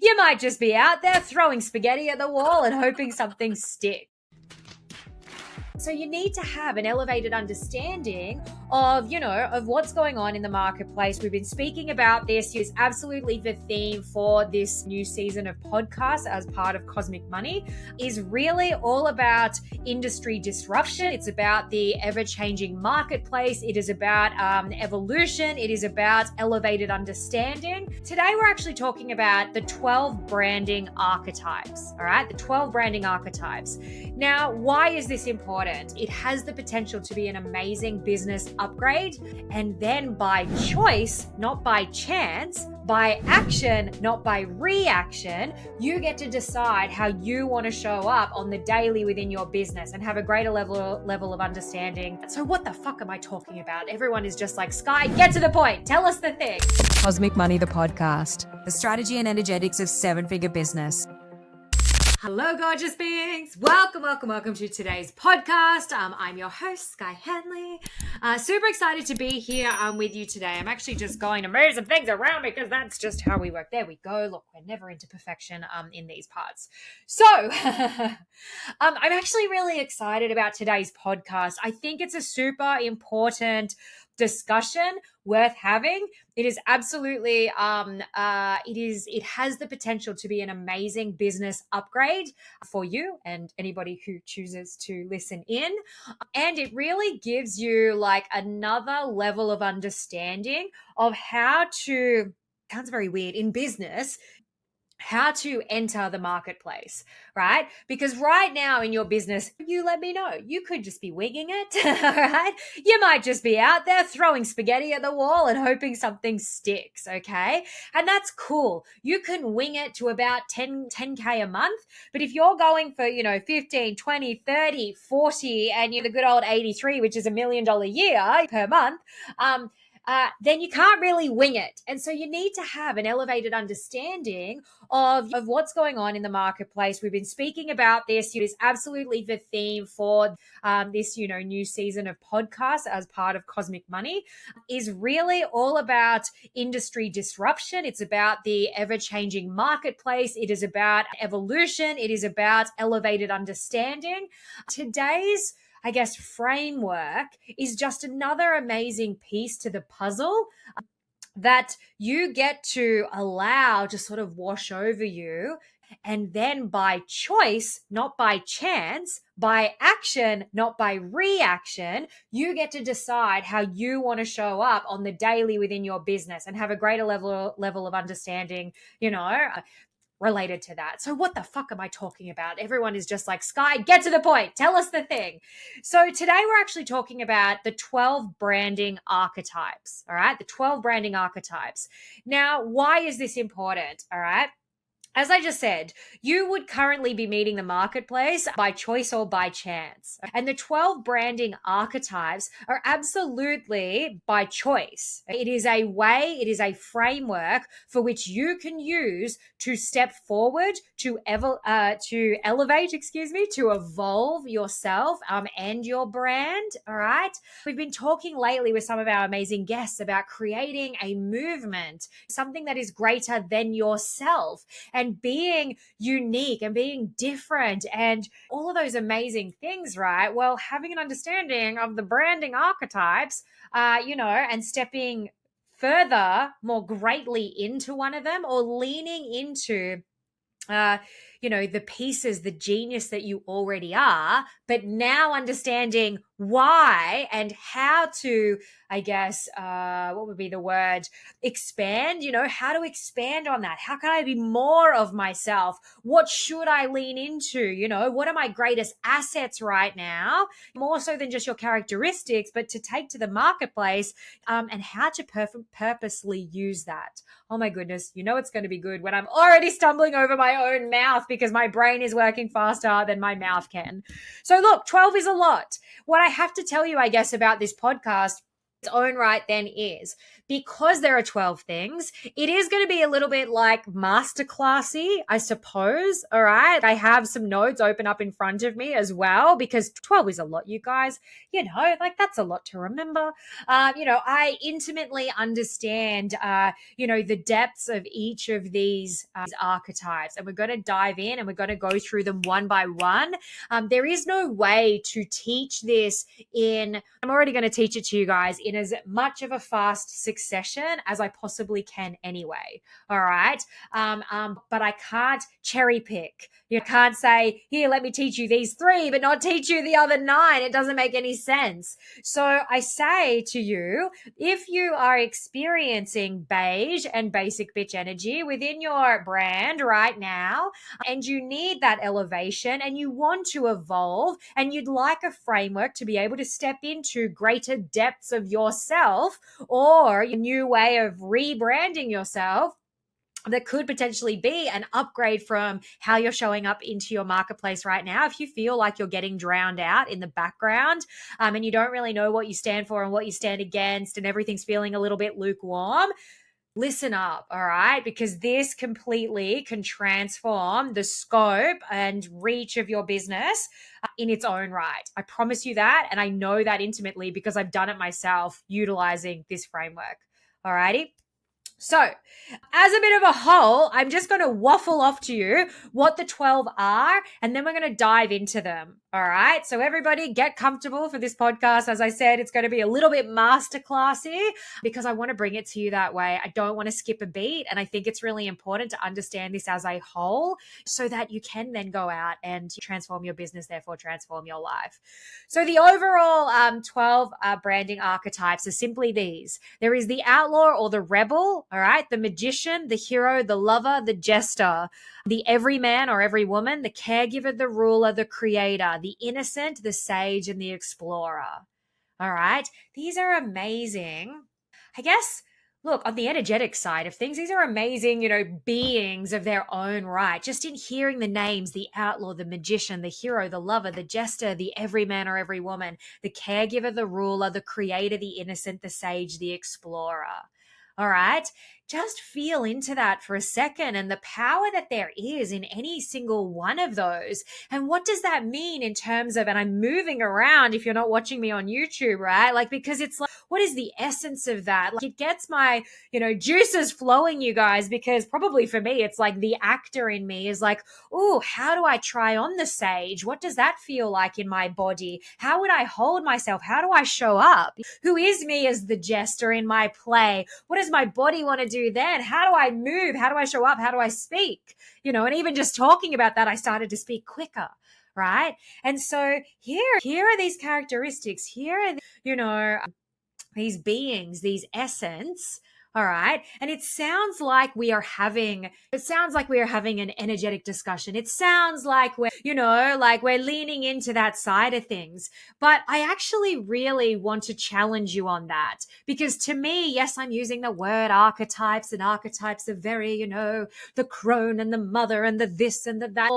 You might just be out there throwing spaghetti at the wall and hoping something sticks. So you need to have an elevated understanding of what's going on in the marketplace. We've been speaking about this. Is absolutely the theme for this new season of podcasts as part of Cosmic Money is really all about industry disruption. It's about the ever-changing marketplace. It is about evolution. It is about elevated understanding. Today, we're actually talking about the 12 branding archetypes. All right, the 12 branding archetypes. Now, why is this important? It has the potential to be an amazing business upgrade. And then by choice, not by chance, by action, not by reaction, you get to decide how you want to show up on the daily within your business and have a greater level of understanding. So what the fuck am I talking about? Everyone is just like, Sky, get to the point. Tell us the thing. Cosmic Money, the podcast, the strategy and energetics of seven-figure business. Hello, gorgeous beings. Welcome to today's podcast. I'm your host, Sky Henley. Super excited to be here with you today. I'm actually just going to move some things around because that's just how we work. There we go. Look, we're never into perfection in these parts. So I'm actually really excited about today's podcast. I think it's a super important discussion worth having. It is absolutely it has the potential to be an amazing business upgrade for you and anybody who chooses to listen in. And it really gives you like another level of understanding of how to, sounds very weird, in business, how to enter the marketplace, right? Because right now in your business, you let me know, you could just be winging it, all right? You might just be out there throwing spaghetti at the wall and hoping something sticks, okay? And that's cool. You can wing it to about 10K a month, but if you're going for, 15, 20, 30, 40, and you're the good old 83, which is $1 million a year per month, then you can't really wing it. And so you need to have an elevated understanding of what's going on in the marketplace. We've been speaking about this. It is absolutely the theme for this, new season of podcasts as part of Cosmic Money is really all about industry disruption. It's about the ever-changing marketplace. It is about evolution. It is about elevated understanding. Today's framework is just another amazing piece to the puzzle that you get to allow to sort of wash over you. And then by choice, not by chance, by action, not by reaction, you get to decide how you want to show up on the daily within your business and have a greater level of understanding, related to that. So what the fuck am I talking about? Everyone is just like, Sky, get to the point. Tell us the thing. So today we're actually talking about the 12 branding archetypes. All right. The 12 branding archetypes. Now, why is this important? All right. As I just said, you would currently be meeting the marketplace by choice or by chance. And the 12 branding archetypes are absolutely by choice. It is a way, it is a framework for which you can use to step forward, to elevate, to evolve yourself and your brand. All right. We've been talking lately with some of our amazing guests about creating a movement, something that is greater than yourself, and being unique and being different and all of those amazing things, right? Well, having an understanding of the branding archetypes, and stepping further, more greatly into one of them, or leaning into the pieces, the genius that you already are, but now understanding why and how to, what would be the word? Expand, how to expand on that. How can I be more of myself? What should I lean into? What are my greatest assets right now? More so than just your characteristics, but to take to the marketplace and how to purposely use that. Oh my goodness, it's going to be good when I'm already stumbling over my own mouth because my brain is working faster than my mouth can. So look, 12 is a lot. What I have to tell you, about this podcast its own right then is, because there are 12 things, it is going to be a little bit like masterclassy, I suppose. All right. I have some notes open up in front of me as well, because 12 is a lot, you guys. Like that's a lot to remember. I intimately understand, the depths of each of these archetypes, and we're going to dive in and we're going to go through them one by one. There is no way to teach this I'm already going to teach it to you guys in as much of a fast succession as I possibly can anyway. All right. But I can't cherry pick. You can't say, here, let me teach you these 3, but not teach you the other 9. It doesn't make any sense. So I say to you, if you are experiencing beige and basic bitch energy within your brand right now, and you need that elevation and you want to evolve and you'd like a framework to be able to step into greater depths of yourself or a new way of rebranding yourself, that could potentially be an upgrade from how you're showing up into your marketplace right now. If you feel like you're getting drowned out in the background, and you don't really know what you stand for and what you stand against, and everything's feeling a little bit lukewarm, listen up, all right? Because this completely can transform the scope and reach of your business in its own right. I promise you that. And I know that intimately because I've done it myself utilizing this framework. All righty. So, as a bit of a whole, I'm just going to waffle off to you what the 12 are, and then we're going to dive into them. All right. So everybody get comfortable for this podcast. As I said, it's going to be a little bit masterclassy because I want to bring it to you that way. I don't want to skip a beat. And I think it's really important to understand this as a whole so that you can then go out and transform your business, therefore transform your life. So the overall 12 branding archetypes are simply these. There is the outlaw or the rebel, all right, the magician, the hero, the lover, the jester, the everyman or every woman, the caregiver, the ruler, the creator, the innocent, the sage, and the explorer. All right. These are amazing. I guess, look, on the energetic side of things, these are amazing, beings of their own right. Just in hearing the names, the outlaw, the magician, the hero, the lover, the jester, the everyman or every woman, the caregiver, the ruler, the creator, the innocent, the sage, the explorer. All right. Just feel into that for a second and the power that there is in any single one of those. And what does that mean in terms of, and I'm moving around if you're not watching me on YouTube, right? Like, because it's like, what is the essence of that? Like, it gets my, juices flowing, you guys, because probably for me, it's like the actor in me is like, oh, how do I try on the sage? What does that feel like in my body? How would I hold myself? How do I show up? Who is me as the jester in my play? What does my body want to do then? How do I move? How do I show up? How do I speak? And even just talking about that, I started to speak quicker, right? And so here are these characteristics. Here are, these beings, these essence. All right. And it sounds like we are having an energetic discussion. It sounds like we're leaning into that side of things. But I actually really want to challenge you on that, because to me, yes, I'm using the word archetypes, and archetypes are very, the crone and the mother and the this and the that.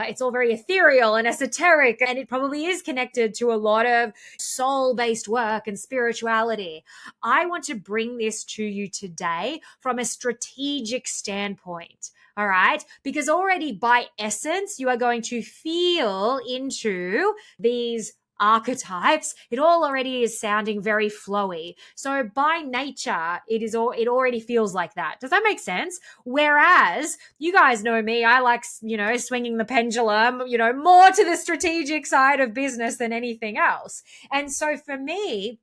It's all very ethereal and esoteric, and it probably is connected to a lot of soul-based work and spirituality. I want to bring this to you today from a strategic standpoint. All right. Because already by essence, you are going to feel into these archetypes. It all already is sounding very flowy. So by nature, it already feels like that. Does that make sense? Whereas you guys know me, I like, swinging the pendulum, more to the strategic side of business than anything else. And so for me,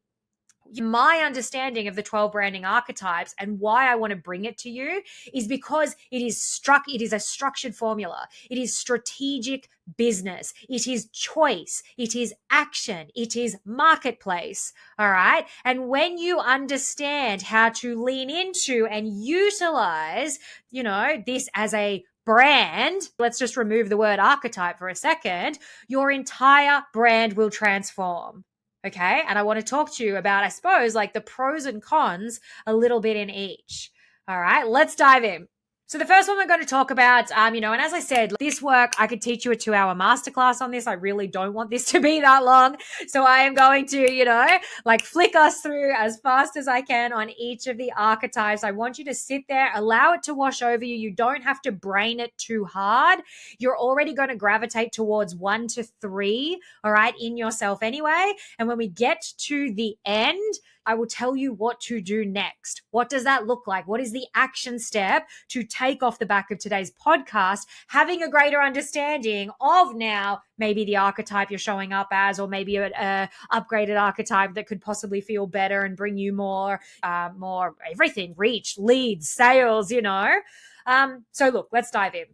my understanding of the 12 branding archetypes and why I want to bring it to you is because it is a structured formula. It is strategic business. It is choice. It is action. It is marketplace. All right. And when you understand how to lean into and utilize, this as a brand, let's just remove the word archetype for a second, your entire brand will transform. Okay. And I want to talk to you about, I suppose, like the pros and cons a little bit in each. All right. Let's dive in. So the first one we're going to talk about, and as I said, this work, I could teach you a 2-hour masterclass on this. I really don't want this to be that long. So I am going to, flick us through as fast as I can on each of the archetypes. I want you to sit there, allow it to wash over you. You don't have to brain it too hard. You're already going to gravitate towards 1 to 3, all right, in yourself anyway. And when we get to the end, I will tell you what to do next. What does that look like? What is the action step to take off the back of today's podcast, having a greater understanding of now maybe the archetype you're showing up as, or maybe a upgraded archetype that could possibly feel better and bring you more everything, reach, leads, sales, So look, let's dive in.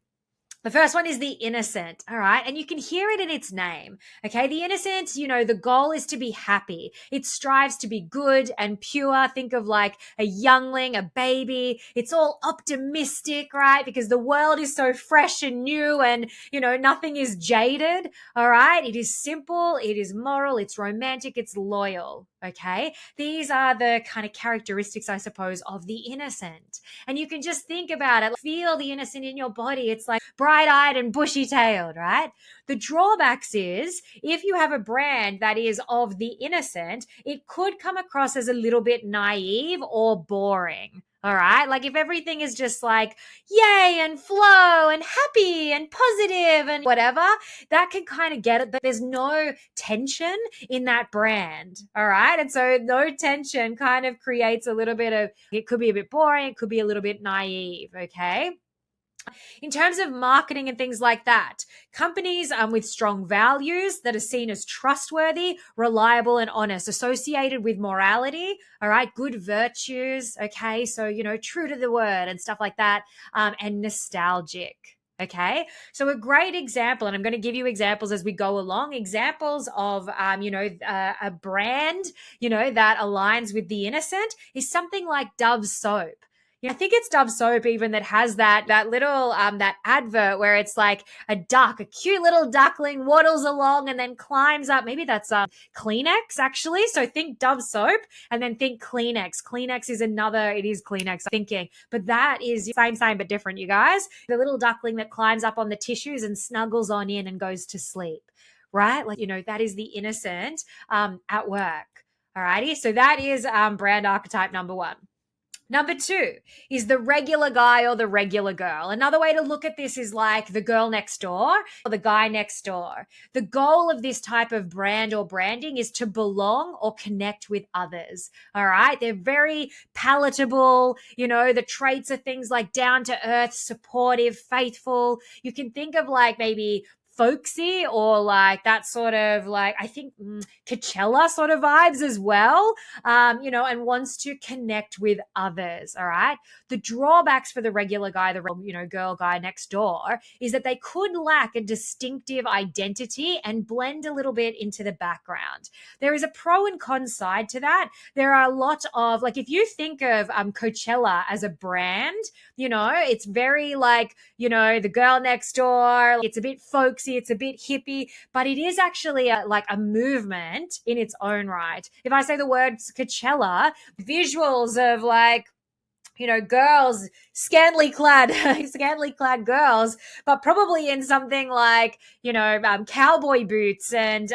The first one is the innocent, all right? And you can hear it in its name, okay? The innocent, the goal is to be happy. It strives to be good and pure. Think of like a youngling, a baby. It's all optimistic, right? Because the world is so fresh and new and, nothing is jaded, all right? It is simple, it is moral, it's romantic, it's loyal, okay? These are the kind of characteristics, I suppose, of the innocent. And you can just think about it, feel the innocent in your body. It's like bright-eyed and bushy-tailed, right? The drawbacks is if you have a brand that is of the innocent, it could come across as a little bit naive or boring. All right. Like if everything is just like yay and flow and happy and positive and whatever, that can kind of get it. But there's no tension in that brand. All right. And so no tension kind of creates a little bit of, it could be a bit boring. It could be a little bit naive. Okay. In terms of marketing and things like that, companies with strong values that are seen as trustworthy, reliable, and honest, associated with morality, all right, good virtues, okay, so, true to the word and stuff like that, and nostalgic. Okay, so a great example, and I'm going to give you examples as we go along, examples of, a brand, that aligns with the innocent is something like Dove soap. I think it's Dove soap even that has that little that advert where it's like a duck, a cute little duckling waddles along and then climbs up. Maybe that's Kleenex actually. So think Dove soap and then think Kleenex. Kleenex is another. It is Kleenex. I'm thinking, but that is same but different. You guys, the little duckling that climbs up on the tissues and snuggles on in and goes to sleep. Right? Like that is the innocent at work. Alrighty. So that is brand archetype number 1. Number 2 is the regular guy or the regular girl. Another way to look at this is like the girl next door or the guy next door. The goal of this type of brand or branding is to belong or connect with others. All right. They're very palatable. The traits are things like down to earth, supportive, faithful. You can think of like maybe folksy or like that sort of like, I think Coachella sort of vibes as well, and wants to connect with others. All right. The drawbacks for the regular guy, the girl guy next door is that they could lack a distinctive identity and blend a little bit into the background. There is a pro and con side to that. There are a lot of like, if you think of Coachella as a brand, it's very like, the girl next door, it's a bit folksy, it's a bit hippie, but it is actually like a movement in its own right. If I say the words Coachella, visuals of like, girls, scantily clad girls, but probably in something like, cowboy boots and,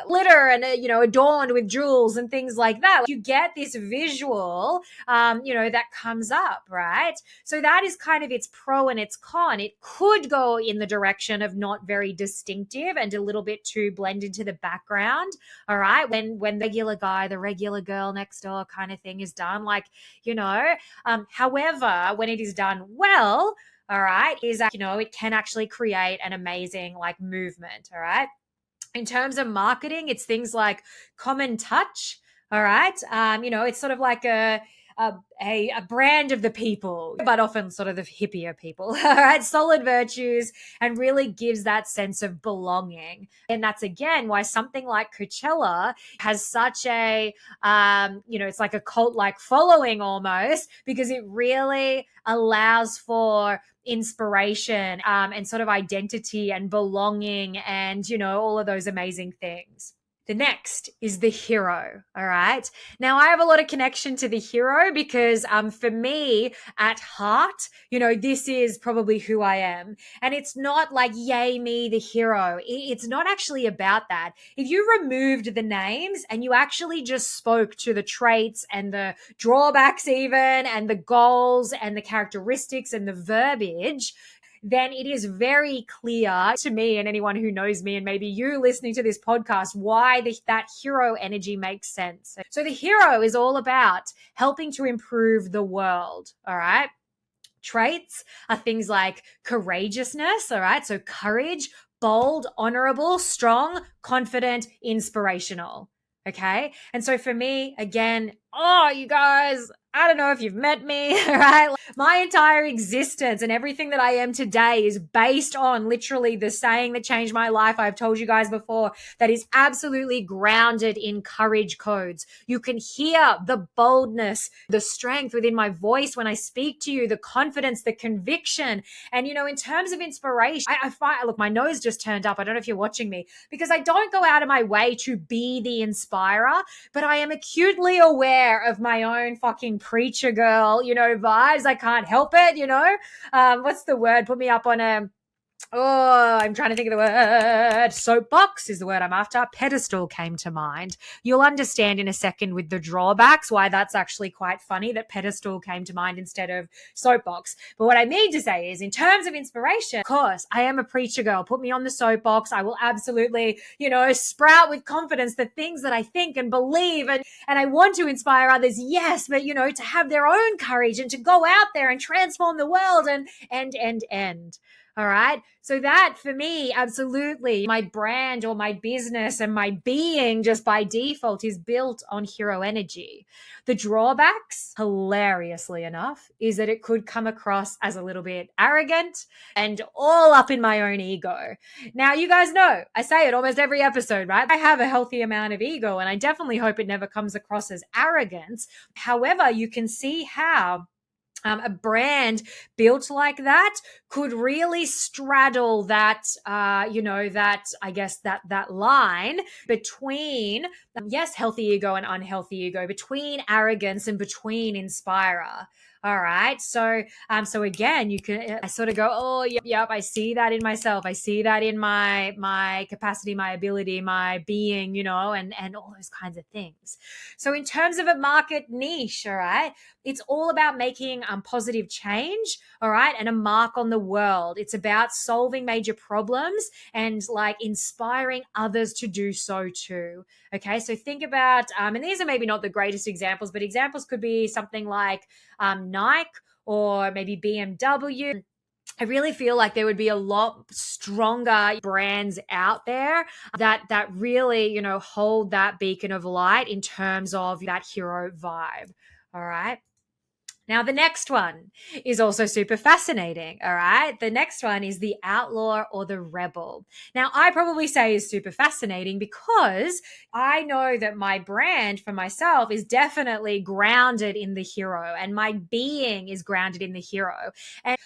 glitter and, adorned with jewels and things like that. You get this visual, that comes up, right? So that is kind of its pro and its con. It could go in the direction of not very distinctive and a little bit too blend into the background. All right. When the regular guy, the regular girl next door kind of thing is done, like, however, when it is done well, all right, is that, it can actually create an amazing like movement. All right. In terms of marketing, it's things like common touch. All right. It's sort of like a brand of the people, but often sort of the hippier people, all right, solid virtues, and really gives that sense of belonging. And that's, again, why something like Coachella has such a, it's like a cult-like following almost, because it really allows for inspiration and sort of identity and belonging and, all of those amazing things. The next is the hero. All right. Now, I have a lot of connection to the hero because for me at heart, this is probably who I am. And it's not like, yay, me, the hero. It's not actually about that. If you removed the names and you actually just spoke to the traits and the drawbacks, even, and the goals and the characteristics and the verbiage, then it is very clear to me and anyone who knows me, and maybe you listening to this podcast, why that hero energy makes sense. So the hero is all about helping to improve the world. All right. Traits are things like courageousness. All right. So courage, bold, honorable, strong, confident, inspirational. Okay. And so for me, again, you guys, I don't know if you've met me, right? My entire existence and everything that I am today is based on literally the saying that changed my life. I've told you guys before that is absolutely grounded in courage codes. You can hear the boldness, the strength within my voice when I speak to you, the confidence, the conviction. And, in terms of inspiration, I find, look, my nose just turned up. I don't know if you're watching me because I don't go out of my way to be the inspirer, but I am acutely aware of my own fucking preacher girl, vibes. I can't help it, what's the word? Put me up on I'm trying to think of the word. Soapbox is the word I'm after. Pedestal came to mind. You'll understand in a second with the drawbacks why that's actually quite funny that pedestal came to mind instead of soapbox. But what I mean to say is, in terms of inspiration, of course, I am a preacher girl. Put me on the soapbox. I will absolutely, sprout with confidence the things that I think and believe. And I want to inspire others, yes, but, to have their own courage and to go out there and transform the world and. All right. So that for me, absolutely, my brand or my business and my being just by default is built on hero energy. The drawbacks, hilariously enough, is that it could come across as a little bit arrogant and all up in my own ego. Now, you guys know, I say it almost every episode, right? I have a healthy amount of ego and I definitely hope it never comes across as arrogance. However, you can see how a brand built like that could really straddle that, that line between, yes, healthy ego and unhealthy ego, between arrogance and between inspirer. All right. So again, you can, I sort of go, oh, yep, I see that in myself. I see that in my capacity, my ability, my being, and all those kinds of things. So in terms of a market niche, all right, it's all about making positive change, all right, and a mark on the world. It's about solving major problems and like inspiring others to do so too. Okay, so think about, and these are maybe not the greatest examples, but examples could be something like Nike or maybe BMW. I really feel like there would be a lot stronger brands out there that really, hold that beacon of light in terms of that hero vibe. All right. Now, the next one is also super fascinating, all right? The next one is the outlaw or the rebel. Now, I probably say is super fascinating because I know that my brand for myself is definitely grounded in the hero and my being is grounded in the hero.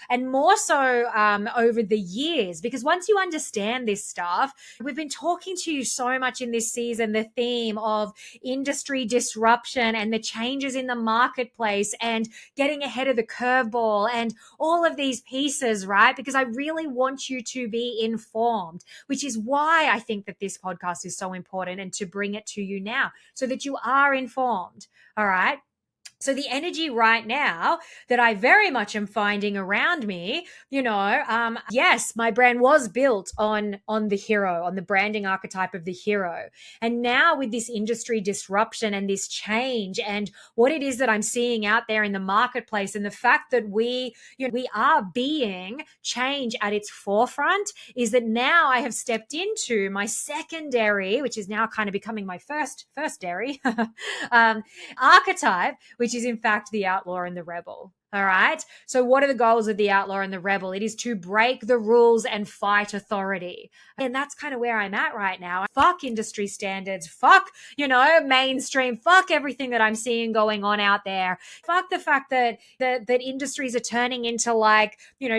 And more so over the years, because once you understand this stuff, we've been talking to you so much in this season, the theme of industry disruption and the changes in the marketplace and getting ahead of the curveball and all of these pieces, right? Because I really want you to be informed, which is why I think that this podcast is so important and to bring it to you now so that you are informed, all right? So the energy right now that I very much am finding around me, yes, my brand was built on the hero, on the branding archetype of the hero. And now with this industry disruption and this change and what it is that I'm seeing out there in the marketplace and the fact that we are being change at its forefront is that now I have stepped into my secondary, which is now kind of becoming my first dairy, archetype, which is in fact the outlaw and the rebel. All right. So, what are the goals of the outlaw and the rebel? It is to break the rules and fight authority. And that's kind of where I'm at right now. Fuck industry standards. Fuck, mainstream. Fuck everything that I'm seeing going on out there. Fuck the fact that industries are turning into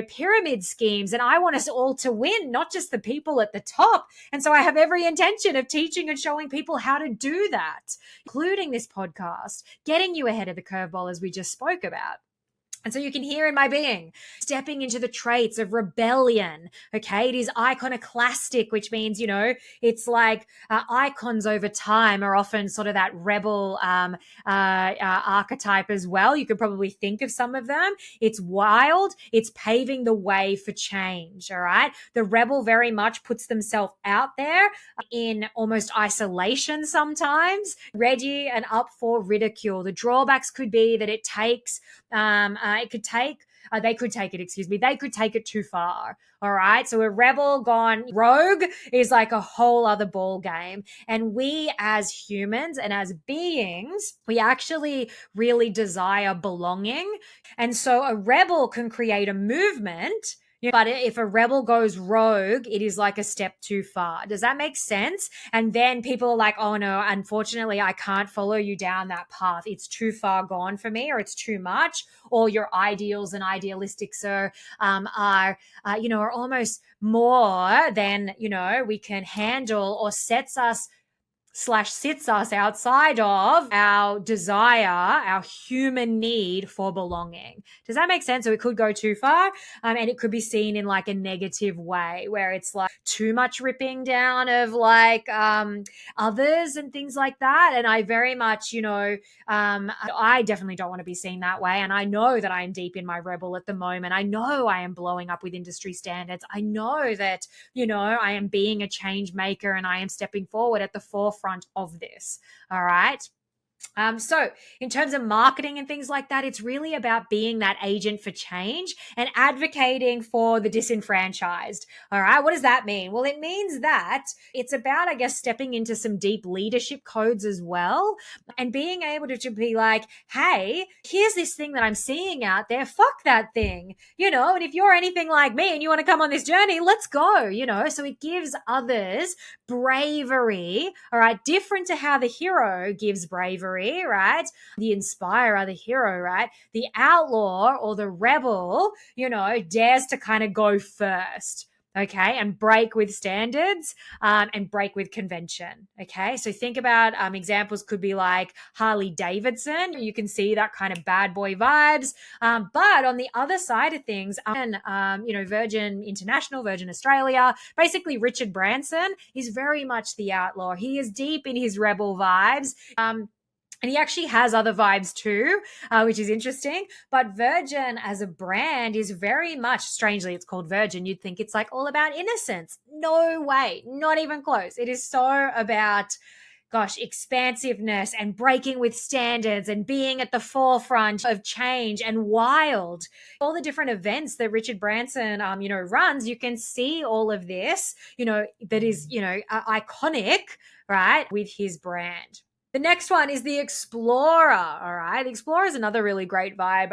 pyramid schemes. And I want us all to win, not just the people at the top. And so I have every intention of teaching and showing people how to do that, including this podcast, getting you ahead of the curveball as we just spoke about. And so you can hear in my being, stepping into the traits of rebellion. Okay. It is iconoclastic, which means, it's like icons over time are often sort of that rebel archetype as well. You could probably think of some of them. It's wild. It's paving the way for change. All right. The rebel very much puts themselves out there in almost isolation sometimes, ready and up for ridicule. The drawbacks could be that it takes, they could take it too far. All right. So a rebel gone rogue is like a whole other ball game. And we as humans and as beings, we actually really desire belonging. And so a rebel can create a movement. But if a rebel goes rogue, it is like a step too far. Does that make sense? And then people are like, oh no, unfortunately, I can't follow you down that path. It's too far gone for me, or it's too much, or your ideals and idealistics are almost more than, we can handle, or sits us outside of our desire, our human need for belonging. Does that make sense? So it could go too far, and it could be seen in like a negative way, where it's like too much ripping down of others and things like that. And I very much, I definitely don't want to be seen that way. And I know that I am deep in my rebel at the moment. I know I am blowing up with industry standards. I know that, I am being a change maker, and I am stepping forward at the forefront of this. All right. So in terms of marketing and things like that, it's really about being that agent for change and advocating for the disenfranchised. All right. What does that mean? Well, it means that it's about, I guess, stepping into some deep leadership codes as well, and being able to be like, hey, here's this thing that I'm seeing out there. Fuck that thing, and if you're anything like me and you want to come on this journey, let's go, so it gives others bravery. All right. Different to how the hero gives bravery, right? The inspirer, the hero, right? The outlaw or the rebel, dares to kind of go first. Okay. And break with standards, and break with convention. Okay. So think about examples could be like Harley Davidson. You can see that kind of bad boy vibes. But on the other side of things, Virgin International, Virgin Australia, basically Richard Branson is very much the outlaw. He is deep in his rebel vibes. And he actually has other vibes too, which is interesting. But Virgin as a brand is very much, strangely, it's called Virgin. You'd think it's like all about innocence. No way, not even close. It is so about, expansiveness and breaking with standards and being at the forefront of change and wild. All the different events that Richard Branson, runs, you can see all of this, that is, iconic, right, with his brand. The next one is the explorer. All right. The explorer is another really great vibe.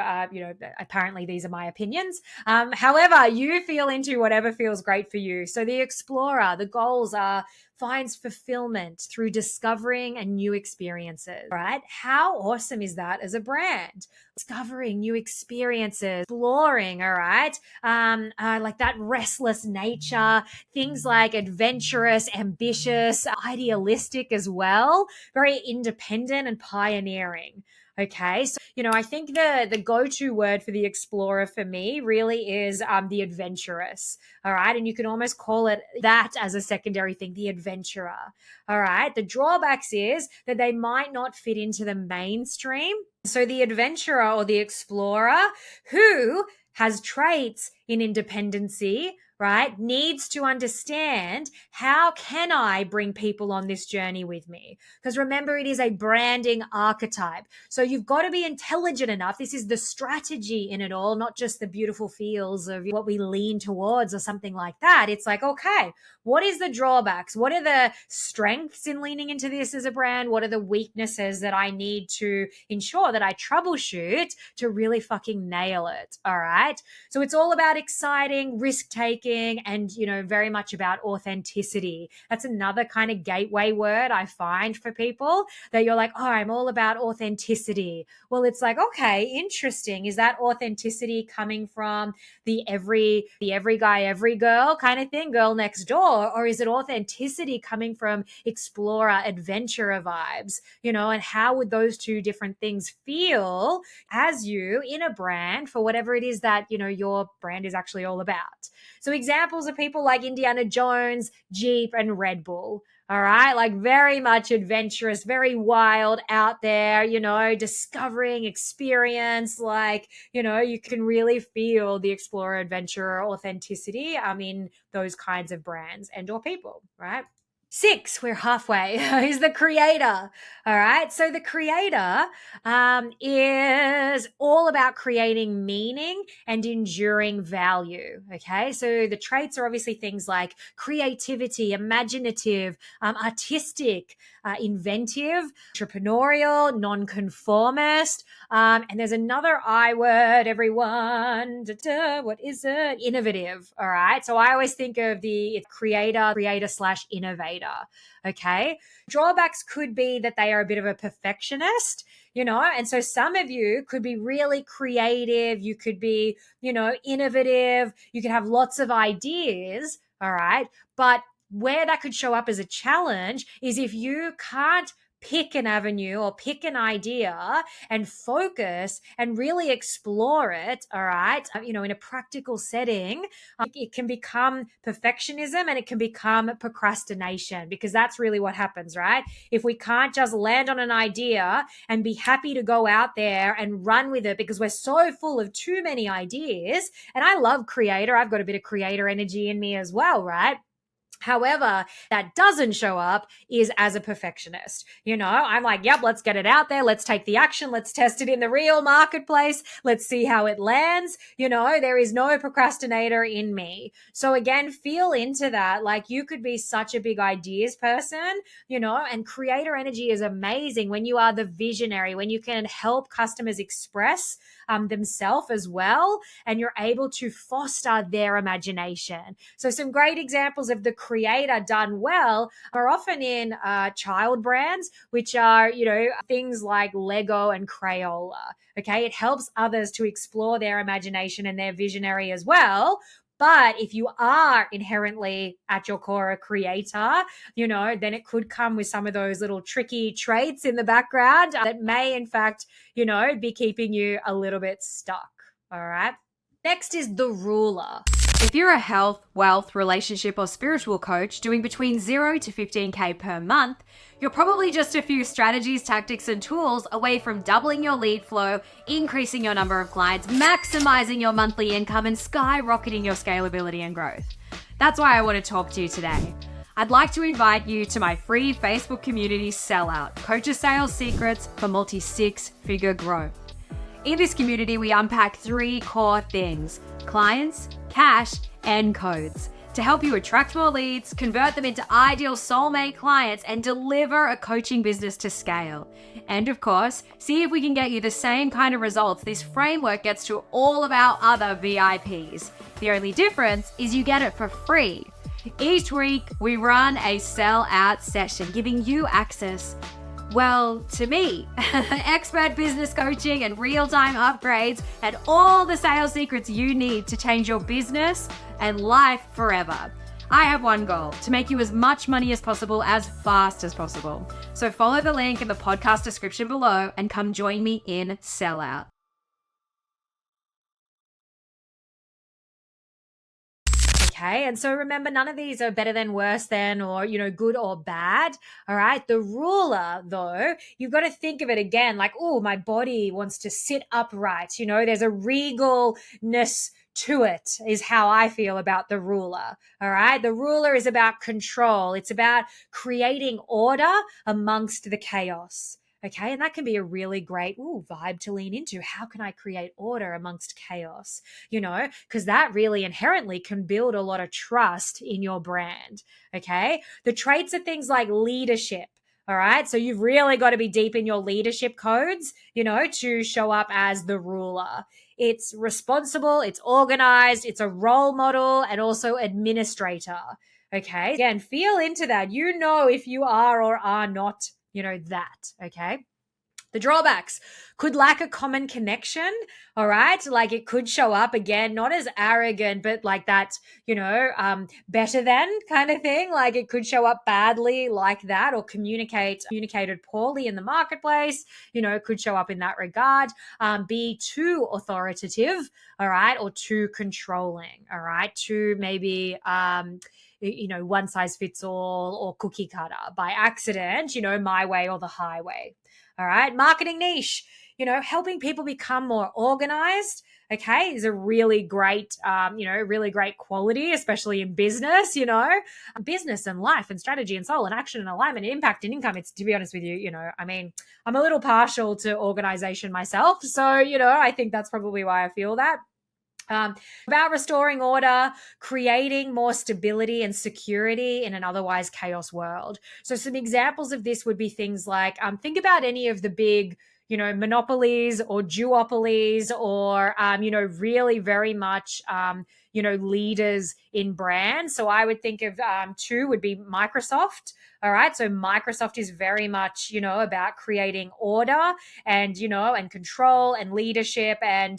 Apparently these are my opinions. However, you feel into whatever feels great for you. So the explorer, the goals are finds fulfillment through discovering and new experiences, right? How awesome is that as a brand? Discovering new experiences, exploring, all right? Like that restless nature, things like adventurous, ambitious, idealistic as well, very independent and pioneering. Okay. So, I think the go-to word for the explorer for me really is the adventurous. All right. And you can almost call it that as a secondary thing, the adventurer. All right. The drawbacks is that they might not fit into the mainstream. So the adventurer or the explorer who has traits in independency, right, needs to understand, how can I bring people on this journey with me? Because remember, it is a branding archetype. So you've got to be intelligent enough. This is the strategy in it all, not just the beautiful feels of what we lean towards or something like that. It's like, okay, what is the drawbacks? What are the strengths in leaning into this as a brand? What are the weaknesses that I need to ensure that I troubleshoot to really fucking nail it? All right. So it's all about exciting, risk taking, and, very much about authenticity. That's another kind of gateway word I find for people, that you're like, oh, I'm all about authenticity. Well, it's like, okay, interesting. Is that authenticity coming from the every guy, every girl kind of thing, girl next door? Or is it authenticity coming from explorer, adventurer vibes? And how would those two different things feel as you in a brand for whatever it is that, your brand is actually all about? So examples of people like Indiana Jones, Jeep, and Red Bull. All right. Like very much adventurous, very wild out there, discovering experience. Like, you can really feel the explorer, adventurer authenticity in those kinds of brands and or people, right? 6, we're halfway, is the creator. All right. So the creator is all about creating meaning and enduring value. Okay. So the traits are obviously things like creativity, imaginative, artistic, inventive, entrepreneurial, nonconformist. And there's another I word, everyone. What is it? Innovative. All right. So I always think of the creator/innovator. Okay. Drawbacks could be that they are a bit of a perfectionist, and so some of you could be really creative. You could be, innovative. You could have lots of ideas. All right. But where that could show up as a challenge is if you can't pick an avenue or pick an idea and focus and really explore it, all right, in a practical setting, it can become perfectionism and it can become procrastination, because that's really what happens, right? If we can't just land on an idea and be happy to go out there and run with it because we're so full of too many ideas, and I love creator, I've got a bit of creator energy in me as well, right? However, that doesn't show up is as a perfectionist. I'm like, yep, let's get it out there. Let's take the action. Let's test it in the real marketplace. Let's see how it lands. There is no procrastinator in me. So again, feel into that. Like, you could be such a big ideas person, and creator energy is amazing when you are the visionary, when you can help customers express themselves as well, and you're able to foster their imagination. So some great examples of the creator done well are often in child brands, which are, things like Lego and Crayola. Okay. It helps others to explore their imagination and their visionary as well. But if you are inherently at your core a creator, then it could come with some of those little tricky traits in the background that may, in fact, be keeping you a little bit stuck. All right. Next is the ruler. If you're a health, wealth, relationship, or spiritual coach doing between 0 to 15K per month, you're probably just a few strategies, tactics, and tools away from doubling your lead flow, increasing your number of clients, maximizing your monthly income, and skyrocketing your scalability and growth. That's why I want to talk to you today. I'd like to invite you to my free Facebook community Sellout, Coaches Sales Secrets for Multi-6-Figure Growth. In this community, we unpack 3 core things: clients, cash, and codes, to help you attract more leads, convert them into ideal soulmate clients, and deliver a coaching business to scale. And of course, see if we can get you the same kind of results this framework gets to all of our other VIPs. The only difference is you get it for free. Each week, we run a sell-out session, giving you access, well, to me, expert business coaching and real-time upgrades, and all the sales secrets you need to change your business and life forever. I have one goal: to make you as much money as possible, as fast as possible. So follow the link in the podcast description below and come join me in Sellout. Okay. And so remember, none of these are better than, worse than, or, good or bad. All right. The ruler, though, you've got to think of it again like, oh, my body wants to sit upright. There's a regalness to it, is how I feel about the ruler. All right. The ruler is about control. It's about creating order amongst the chaos. Okay. And that can be a really great vibe to lean into. How can I create order amongst chaos? Because that really inherently can build a lot of trust in your brand. Okay. The traits are things like leadership. All right. So you've really got to be deep in your leadership codes, to show up as the ruler. It's responsible, it's organized, it's a role model, and also administrator. Okay. Again, feel into that. If you are or are not, that. Okay. The drawbacks could lack a common connection. All right. Like it could show up again, not as arrogant, but like that, better than kind of thing. Like it could show up badly like that, or communicated poorly in the marketplace, it could show up in that regard. Be too authoritative. All right. Or too controlling. All right. Too maybe, one size fits all or cookie cutter by accident, my way or the highway. All right. Marketing niche, helping people become more organized. Okay. Is a really great, really great quality, especially in business, business and life and strategy and soul and action and alignment and impact and income. It's, to be honest with you, I'm a little partial to organization myself. So, I think that's probably why I feel that. About restoring order, creating more stability and security in an otherwise chaos world. So some examples of this would be things like, think about any of the big, monopolies or duopolies or, really very much, leaders in brands. So I would think of two would be Microsoft. All right. So Microsoft is very much, about creating order and, and control and leadership and,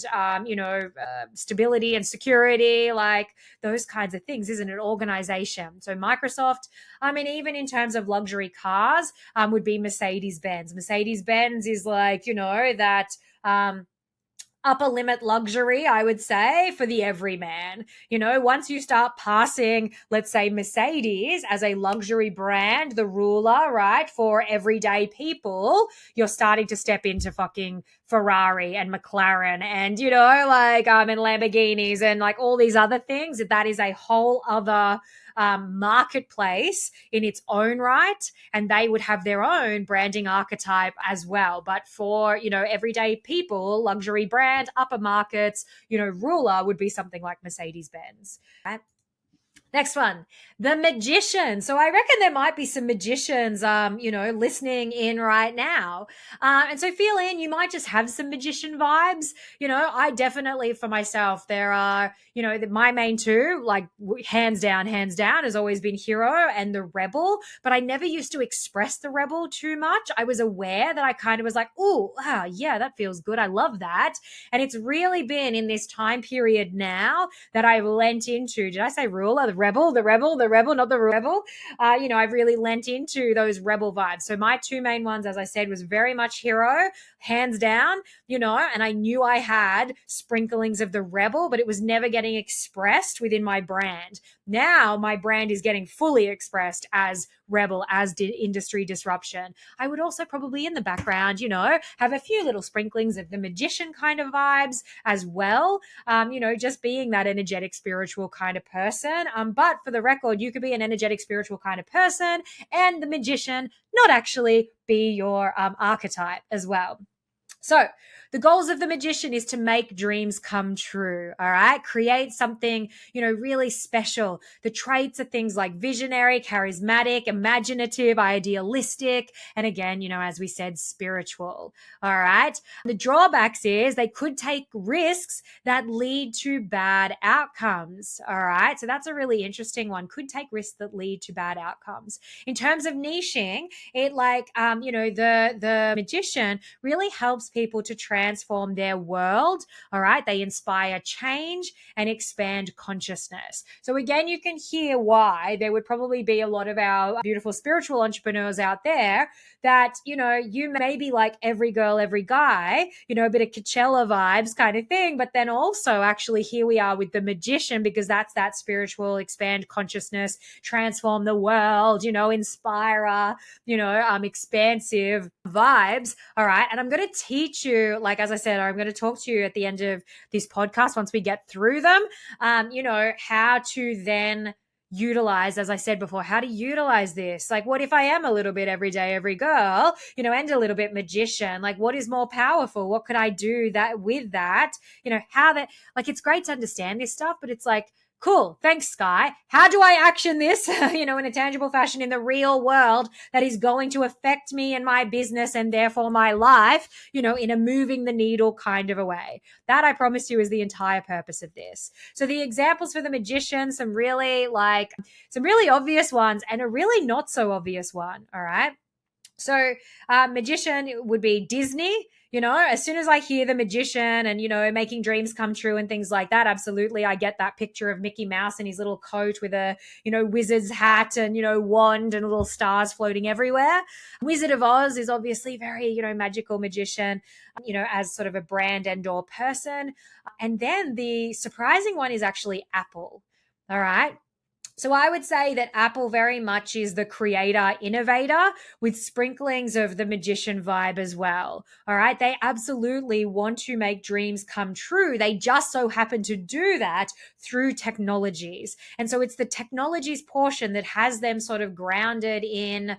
stability and security, like those kinds of things, isn't it? Organization. So Microsoft, even in terms of luxury cars, would be Mercedes-Benz. Mercedes-Benz is like, that, upper limit luxury, I would say, for the everyman. Once you start passing, let's say, Mercedes as a luxury brand, the ruler, right, for everyday people, you're starting to step into fucking Ferrari and McLaren and, and Lamborghinis and like all these other things. That is a whole other marketplace in its own right, and they would have their own branding archetype as well. But for everyday people, luxury brand, upper markets, ruler would be something like Mercedes-Benz. Right? Next one, the magician. So I reckon there might be some magicians, listening in right now. And so feel in, you might just have some magician vibes. I definitely, for myself, there are, my main two, like hands down, has always been hero and the rebel. But I never used to express the rebel too much. I was aware that I kind of was like, oh, wow, yeah, that feels good. I love that. And it's really been in this time period now that I've lent into, did I say ruler? The rebel, not the rebel. I've really lent into those rebel vibes. So my two main ones, as I said, was very much hero, hands down, and I knew I had sprinklings of the rebel, but it was never getting expressed within my brand. Now my brand is getting fully expressed as rebel, as did industry disruption. I would also probably in the background, have a few little sprinklings of the magician kind of vibes as well. Just being that energetic, spiritual kind of person. But for the record, you could be an energetic, spiritual kind of person and the magician not actually be your archetype as well. So the goals of the magician is to make dreams come true. All right. Create something, really special. The traits are things like visionary, charismatic, imaginative, idealistic. And again, as we said, spiritual. All right. The drawbacks is they could take risks that lead to bad outcomes. All right. So that's a really interesting one. Could take risks that lead to bad outcomes. In terms of niching, it the magician really helps people to transform their world. All right. They inspire change and expand consciousness. So again, you can hear why there would probably be a lot of our beautiful spiritual entrepreneurs out there that, you may be like every girl, every guy, a bit of Coachella vibes kind of thing. But then also actually here we are with the magician, because that's that spiritual, expand consciousness, transform the world, inspire, expansive vibes. All right. And I'm going to teach you like, as I said, I'm going to talk to you at the end of this podcast once we get through them, how to then utilize, as I said before, how to utilize this. Like, what if I am a little bit every day, every girl, and a little bit magician? Like, what is more powerful? What could I do that with that? How that, like, it's great to understand this stuff, but it's like, cool, thanks, Sky. How do I action this, in a tangible fashion in the real world that is going to affect me and my business and therefore my life, in a moving the needle kind of a way? That, I promise you, is the entire purpose of this. So the examples for the magician, some really obvious ones and a really not so obvious one, all right? So magician would be Disney. As soon as I hear the magician and, making dreams come true and things like that, absolutely, I get that picture of Mickey Mouse in his little coat with a, wizard's hat and, wand and little stars floating everywhere. Wizard of Oz is obviously very, magical magician, as sort of a brand and/or person. And then the surprising one is actually Apple. All right. So I would say that Apple very much is the creator innovator with sprinklings of the magician vibe as well. All right. They absolutely want to make dreams come true. They just so happen to do that through technologies. And so it's the technologies portion that has them sort of grounded in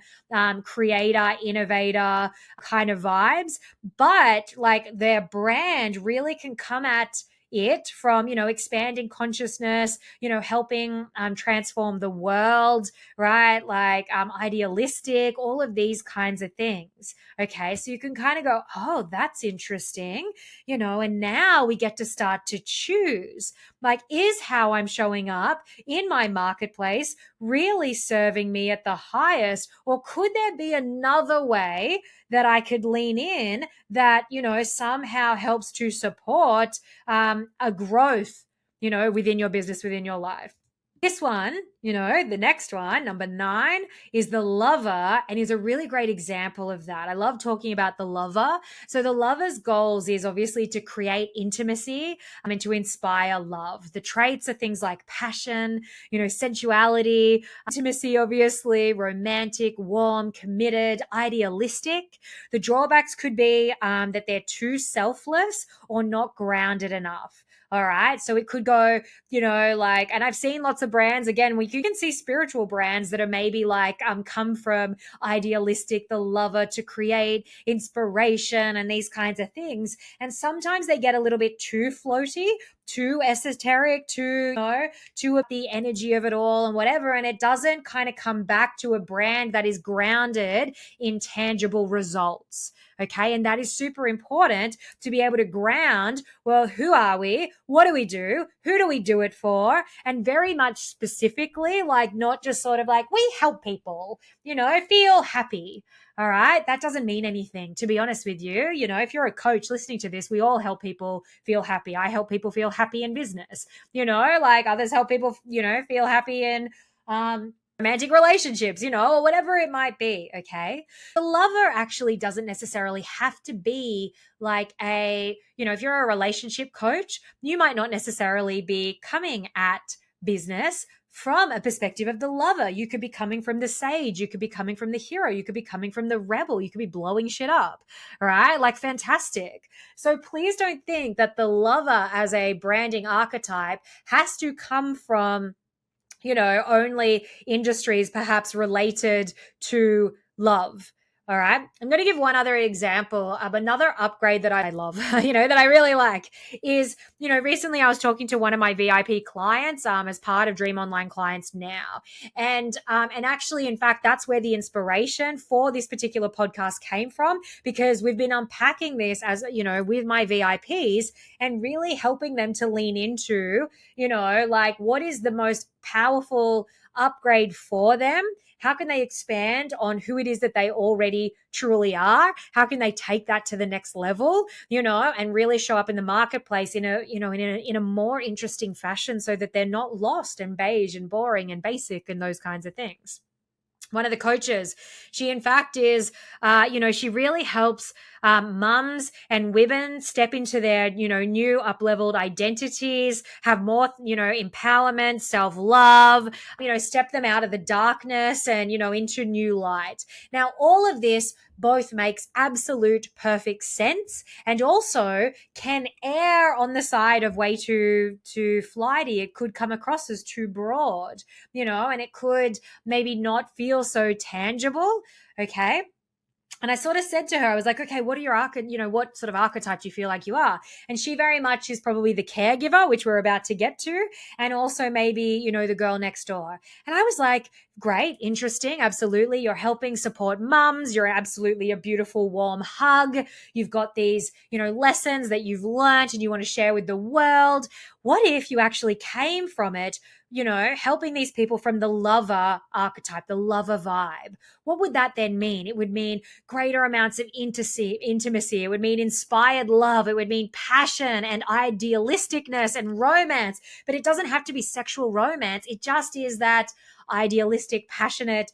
creator, innovator kind of vibes. But like their brand really can come at it from, expanding consciousness, helping transform the world, right? Like idealistic, all of these kinds of things. Okay. So you can kind of go, oh, that's interesting, and now we get to start to choose, like, is how I'm showing up in my marketplace really serving me at the highest? Or could there be another way that I could lean in that, somehow helps to support a growth, within your business, within your life? This one, the next one, number 9, is the lover, and is a really great example of that. I love talking about the lover. So the lover's goals is obviously to create intimacy, and to inspire love. The traits are things like passion, sensuality, intimacy, obviously, romantic, warm, committed, idealistic. The drawbacks could be that they're too selfless or not grounded enough. All right. So it could go, and I've seen lots of brands, again, you can see spiritual brands that are maybe like, come from idealistic, the lover, to create inspiration and these kinds of things. And sometimes they get a little bit too floaty, too esoteric, too the energy of it all and whatever. And it doesn't kind of come back to a brand that is grounded in tangible results. Okay. And that is super important to be able to ground, well, who are we? What do we do? Who do we do it for? And very much specifically, like, not just sort of like, we help people, feel happy. All right. That doesn't mean anything, to be honest with you. If you're a coach listening to this, we all help people feel happy. I help people feel happy in business, like others help people, feel happy in, romantic relationships, or whatever it might be. Okay. The lover actually doesn't necessarily have to be like if you're a relationship coach, you might not necessarily be coming at business from a perspective of the lover. You could be coming from the sage. You could be coming from the hero. You could be coming from the rebel. You could be blowing shit up, right? Like, fantastic. So please don't think that the lover as a branding archetype has to come from, only industries perhaps related to love. All right. I'm going to give one other example of another upgrade that I love, that I really like is, recently I was talking to one of my VIP clients as part of Dream Online Clients Now. And actually, in fact, that's where the inspiration for this particular podcast came from, because we've been unpacking this as, with my VIPs and really helping them to lean into, like, what is the most powerful upgrade for them? How can they expand on who it is that they already truly are? How can they take that to the next level, and really show up in the marketplace in a more interesting fashion, so that they're not lost and beige and boring and basic and those kinds of things. One of the coaches, she in fact is, she really helps mums and women step into their, new up-leveled identities, have more, empowerment, self-love, step them out of the darkness and, into new light. Now, all of this both makes absolute perfect sense and also can err on the side of way too flighty. It could come across as too broad, and it could maybe not feel so tangible. Okay. And I sort of said to her, I was like, okay, what sort of archetype do you feel like you are? And she very much is probably the caregiver, which we're about to get to, and also maybe, the girl next door. And I was like, great, interesting, absolutely. You're helping support mums. You're absolutely a beautiful, warm hug. You've got these, lessons that you've learned and you want to share with the world. What if you actually came from it, helping these people from the lover archetype, the lover vibe? What would that then mean? It would mean greater amounts of intimacy. It would mean inspired love. It would mean passion and idealisticness and romance. But it doesn't have to be sexual romance. It just is that idealistic, passionate,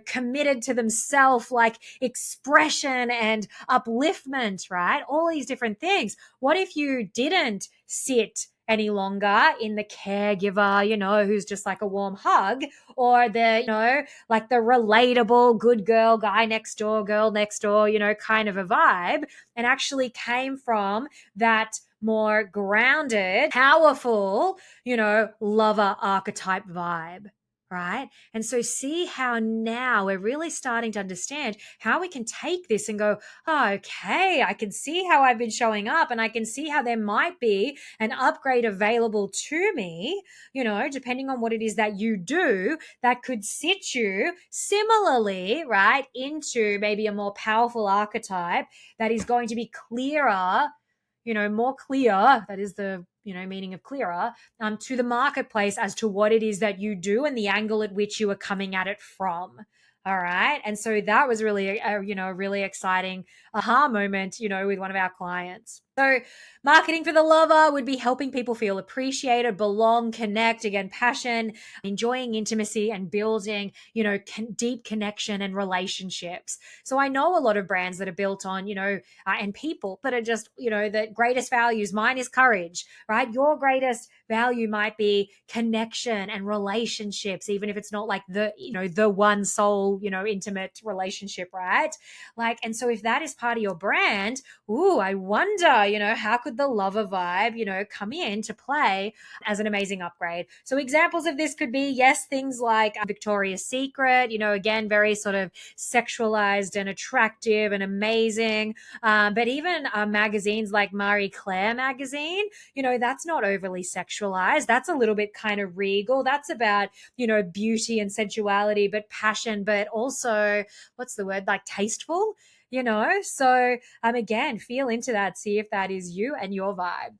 committed to themselves, like expression and upliftment, right? All these different things. What if you didn't sit any longer in the caregiver, who's just like a warm hug, or the, like the relatable good girl, guy next door, girl next door, kind of a vibe, and actually came from that more grounded, powerful, lover archetype vibe. Right. And so see how now we're really starting to understand how we can take this and go, oh, okay, I can see how I've been showing up and I can see how there might be an upgrade available to me, depending on what it is that you do that could sit you similarly, right, into maybe a more powerful archetype that is going to be clearer, more clear. That is the, meaning of clearer, to the marketplace as to what it is that you do and the angle at which you are coming at it from. All right. And so that was really, a really exciting aha moment, with one of our clients. So marketing for the lover would be helping people feel appreciated, belong, connect, again, passion, enjoying intimacy and building, deep connection and relationships. So I know a lot of brands that are built on, and people that are just, the greatest values. Mine is courage, right? Your greatest value might be connection and relationships, even if it's not like the, the one soul, intimate relationship, right? Like, and so if that is part of your brand, I wonder, how could the lover vibe, come in to play as an amazing upgrade? So examples of this could be, yes, things like Victoria's Secret, again, very sort of sexualized and attractive and amazing. But even magazines like Marie Claire magazine, that's not overly sexualized. That's a little bit kind of regal. That's about, beauty and sensuality, but passion, but also, what's the word, like tasteful, So again, feel into that, see if that is you and your vibe.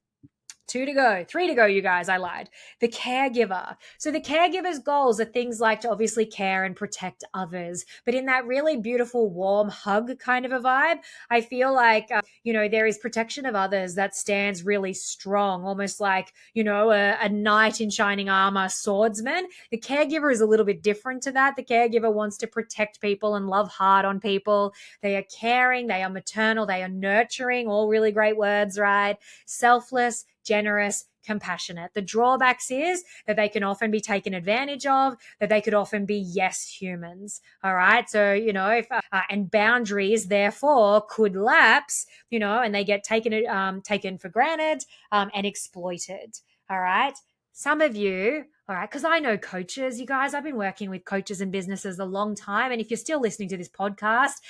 2 to go, 3 to go, you guys, I lied. The caregiver. So the caregiver's goals are things like to obviously care and protect others, but in that really beautiful, warm hug kind of a vibe, I feel like, there is protection of others that stands really strong, almost like, a knight in shining armor, swordsman. The caregiver is a little bit different to that. The caregiver wants to protect people and love hard on people. They are caring, they are maternal, they are nurturing, all really great words, right? Selfless, generous, compassionate. The drawbacks is that they can often be taken advantage of, that they could often be yes humans. All right. So, if, and boundaries therefore could lapse, and they get taken for granted, and exploited. All right. Some of you, all right, because I know coaches, you guys, I've been working with coaches and businesses a long time. And if you're still listening to this podcast,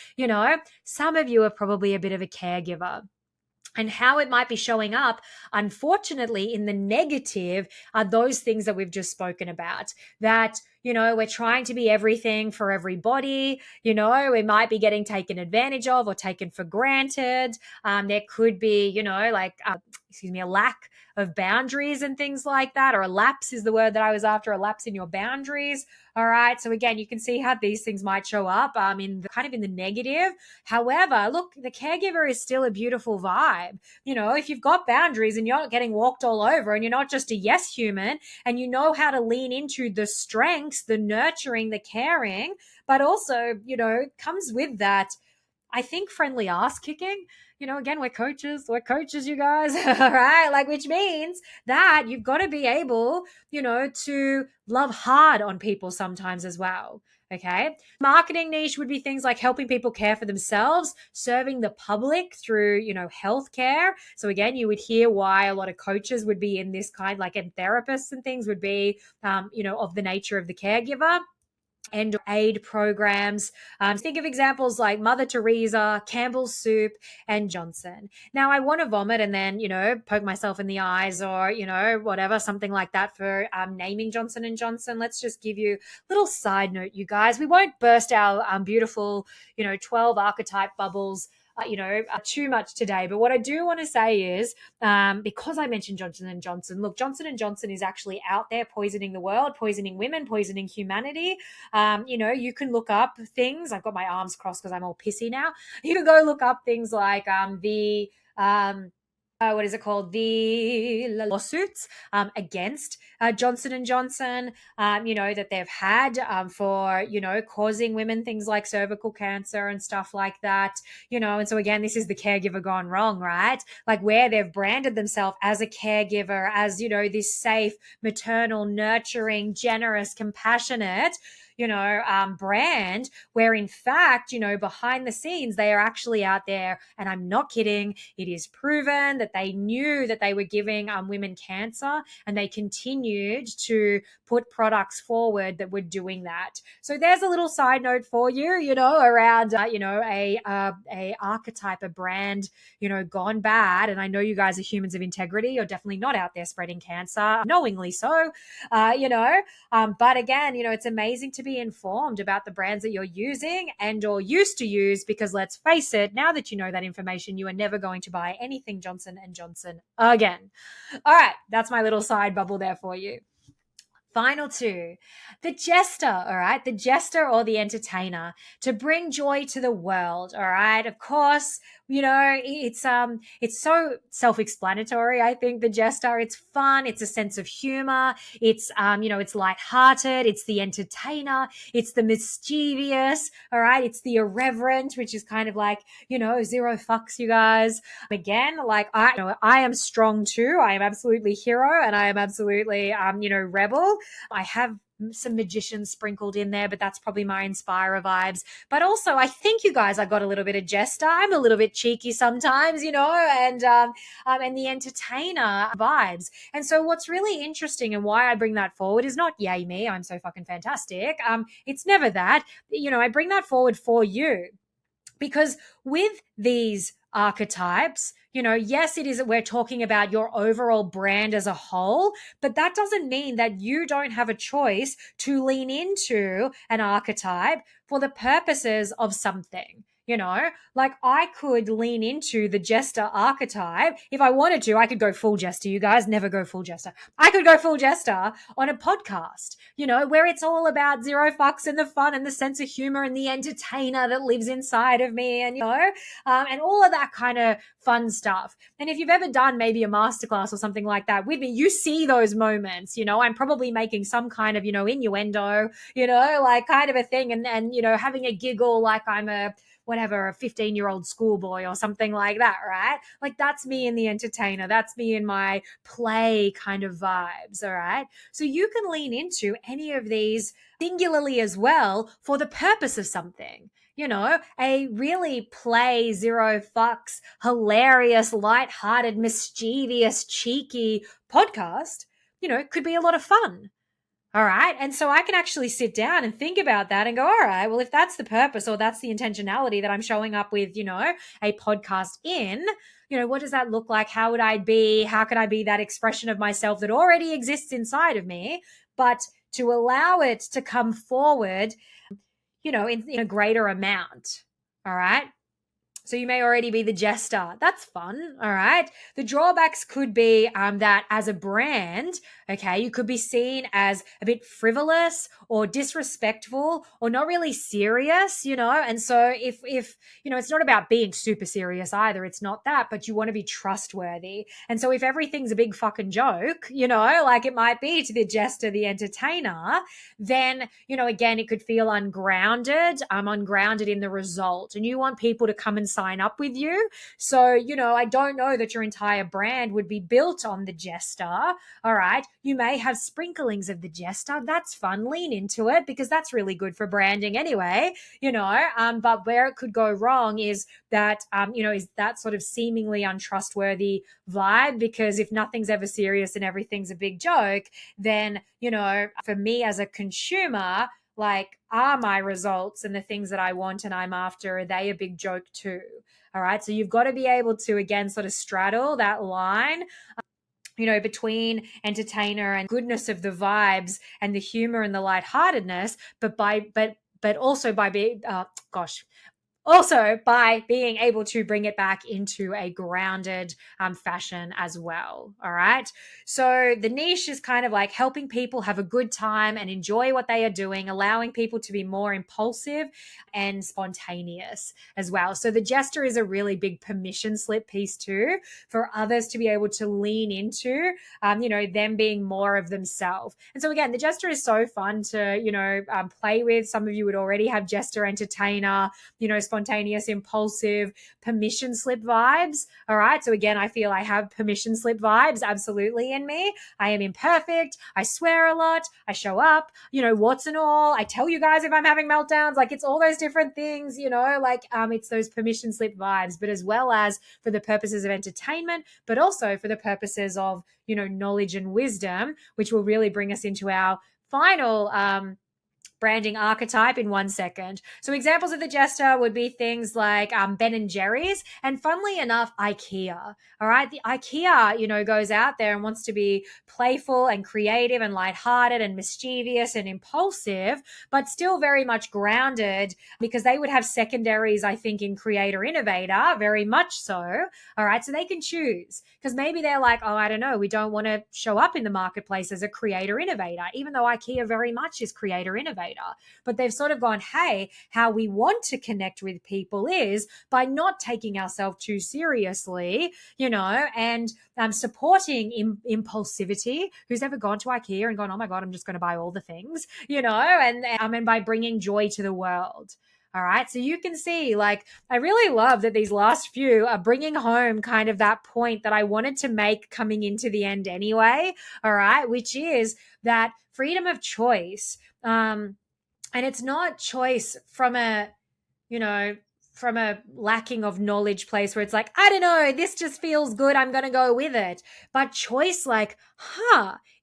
some of you are probably a bit of a caregiver. And how it might be showing up, unfortunately, in the negative are those things that we've just spoken about. That, we're trying to be everything for everybody. We might be getting taken advantage of or taken for granted. There could be, a lack of boundaries and things like that, or a lapse is the word that I was after, a lapse in your boundaries. All right. So again, you can see how these things might show up in the negative. However, look, the caregiver is still a beautiful vibe. If you've got boundaries and you're not getting walked all over and you're not just a yes human and you know how to lean into the strengths, the nurturing, the caring, but also, comes with that I think friendly ass kicking, again, we're coaches, you guys, all right? Like, which means that you've got to be able, to love hard on people sometimes as well. Okay. Marketing niche would be things like helping people care for themselves, serving the public through, healthcare. So again, you would hear why a lot of coaches would be in this kind, like, and therapists and things would be, of the nature of the caregiver and aid programs. Think of examples like Mother Teresa, Campbell's Soup, and Johnson. Now, I want to vomit and then, poke myself in the eyes or, whatever, something like that for naming Johnson and Johnson. Let's just give you a little side note, you guys. We won't burst our beautiful, 12 archetype bubbles too much today. But what I do want to say is, because I mentioned Johnson and Johnson, look, Johnson and Johnson is actually out there poisoning the world, poisoning women, poisoning humanity. You can look up things. I've got my arms crossed because I'm all pissy now. You can go look up things like what is it called? The lawsuits against Johnson and Johnson, that they've had for, causing women things like cervical cancer and stuff like that, and so again, this is the caregiver gone wrong, right? Like, where they've branded themselves as a caregiver, as, this safe, maternal, nurturing, generous, compassionate, brand, where in fact, behind the scenes, they are actually out there. And I'm not kidding. It is proven that they knew that they were giving women cancer, and they continued to put products forward that were doing that. So there's a little side note for you, around, a archetype, a brand, gone bad. And I know you guys are humans of integrity. You're definitely not out there spreading cancer, knowingly so, but again, it's amazing to be informed about the brands that you're using and or used to use, because let's face it, now that you know that information, you are never going to buy anything Johnson and Johnson again. All right, that's my little side bubble there for you. Final two, the jester, all right? The jester or the entertainer, to bring joy to the world, all right? Of course, it's so self-explanatory. I think the jester, it's fun, it's a sense of humor, it's it's lighthearted, it's the entertainer, it's the mischievous, all right? It's the irreverent, which is kind of like, zero fucks, you guys. Again, like, I am strong too. I am absolutely hero, and I am absolutely rebel. I have some magician sprinkled in there, but that's probably my inspirer vibes. But also, I think, you guys, I got a little bit of jester. I'm a little bit cheeky sometimes, and the entertainer vibes. And so what's really interesting and why I bring that forward is not, yay me, I'm so fucking fantastic. It's never that. I bring that forward for you, because with these archetypes, yes, it is that we're talking about your overall brand as a whole, but that doesn't mean that you don't have a choice to lean into an archetype for the purposes of something. Like, I could lean into the jester archetype. If I wanted to, I could go full jester. You guys never go full jester. I could go full jester on a podcast, where it's all about zero fucks and the fun and the sense of humor and the entertainer that lives inside of me, and, and all of that kind of fun stuff. And if you've ever done maybe a masterclass or something like that with me, you see those moments, I'm probably making some kind of, innuendo, like kind of a thing, and having a giggle like I'm a 15-year-old schoolboy or something like that, right? Like, that's me in the entertainer. That's me in my play kind of vibes, all right? So you can lean into any of these singularly as well for the purpose of something. A really play, zero fucks, hilarious, lighthearted, mischievous, cheeky podcast, could be a lot of fun. All right. And so I can actually sit down and think about that and go, all right, well, if that's the purpose or that's the intentionality that I'm showing up with, a podcast in, what does that look like? How would I be? How could I be that expression of myself that already exists inside of me, but to allow it to come forward, in a greater amount. All right. So you may already be the jester. That's fun. All right. The drawbacks could be that as a brand, okay, you could be seen as a bit frivolous or disrespectful or not really serious, And so if it's not about being super serious either. It's not that, but you want to be trustworthy. And so if everything's a big fucking joke, like it might be to the jester, the entertainer, then, again, it could feel ungrounded, ungrounded in the result. And you want people to come and sign up with you. So, I don't know that your entire brand would be built on the jester. All right. You may have sprinklings of the jester. That's fun. Lean into it because that's really good for branding anyway, but where it could go wrong is that, is that sort of seemingly untrustworthy vibe, because if nothing's ever serious and everything's a big joke, then, for me as a consumer, like, are my results and the things that I want and I'm after, are they a big joke too? All right. So you've got to be able to, again, sort of straddle that line, between entertainer and goodness of the vibes and the humor and the lightheartedness, but also by being, also by being able to bring it back into a grounded fashion as well. All right. So the niche is kind of like helping people have a good time and enjoy what they are doing, allowing people to be more impulsive and spontaneous as well. So the jester is a really big permission slip piece too, for others to be able to lean into, them being more of themselves. And so again, the jester is so fun to, play with. Some of you would already have jester, entertainer, spontaneous, impulsive, permission slip vibes. All right. So again, I feel I have permission slip vibes absolutely in me. I am imperfect. I swear a lot. I show up, warts and all. I tell you guys if I'm having meltdowns, like it's all those different things, it's those permission slip vibes, but as well as for the purposes of entertainment, but also for the purposes of, knowledge and wisdom, which will really bring us into our final, branding archetype in 1 second. So examples of the jester would be things like Ben and Jerry's, and funnily enough, IKEA. All right, the IKEA, goes out there and wants to be playful and creative and lighthearted and mischievous and impulsive, but still very much grounded, because they would have secondaries, I think, in creator innovator, very much so. All right, so they can choose, because maybe they're like, oh, I don't know, we don't want to show up in the marketplace as a creator innovator, even though IKEA very much is creator innovator. But they've sort of gone, hey, how we want to connect with people is by not taking ourselves too seriously, and supporting impulsivity. Who's ever gone to IKEA and gone, oh my God, I'm just going to buy all the things, and by bringing joy to the world. All right. So you can see, like, I really love that these last few are bringing home kind of that point that I wanted to make coming into the end anyway. All right. Which is that freedom of choice. And it's not choice from a lacking of knowledge place where it's like, I don't know, this just feels good, I'm going to go with it. But choice like,